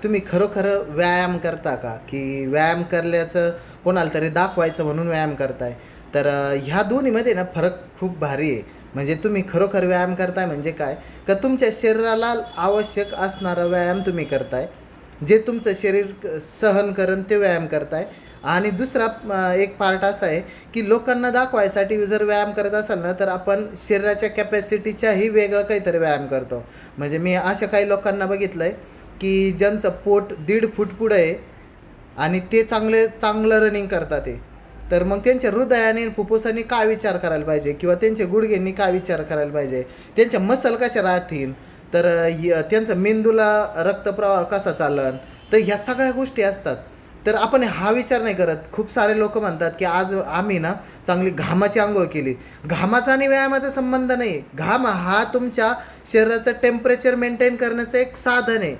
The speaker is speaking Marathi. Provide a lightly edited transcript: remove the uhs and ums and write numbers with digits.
तुम्ही खरोखर व्यायाम करता का? की व्यायाम करल्याचं कोणाला तरी दाखवायचं म्हणून व्यायाम करताय? तर ह्या दोन्हीमध्ये ना फरक खूप भारी आहे. म्हणजे तुम्ही खरोखर व्यायाम करताय म्हणजे काय? का तुमच्या शरीराला आवश्यक असणारा व्यायाम तुम्ही करताय. जे तुमचं शरीर सहन करेल ते व्यायाम करताय. आणि दुसरा एक पार्ट असा आहे, की लोकांना दाखवायसाठी जर व्यायाम करत असाल ना, तर आपण शरीराच्या कॅपॅसिटीच्याही वेगळं काहीतरी व्यायाम करतो. म्हणजे मी अशा काही लोकांना बघितलं आहे, की ज्यांचं पोट 1.5 फूट पुढं आहे आणि ते चांगलं रनिंग करतात ते. तर मग त्यांच्या हृदयाने फुफ्फुसांनी काय विचार करायला पाहिजे किंवा त्यांच्या गुडघ्यांनी काय विचार करायला पाहिजे, त्यांच्या मसल कशा राहतील, तर त्यांचा मेंदूला रक्तप्रवाह कसा चालन, तर ह्या सगळ्या गोष्टी असतात. तर आपण हा विचार नाही करत. खूप सारे लोक म्हणतात की आज आम्ही ना चांगली घामाची आंघोळ केली. घामाचा आणि व्यायामाचा संबंध नाही. घाम हा तुमच्या शरीराचं टेम्परेचर मेंटेन करण्याचं एक साधन आहे.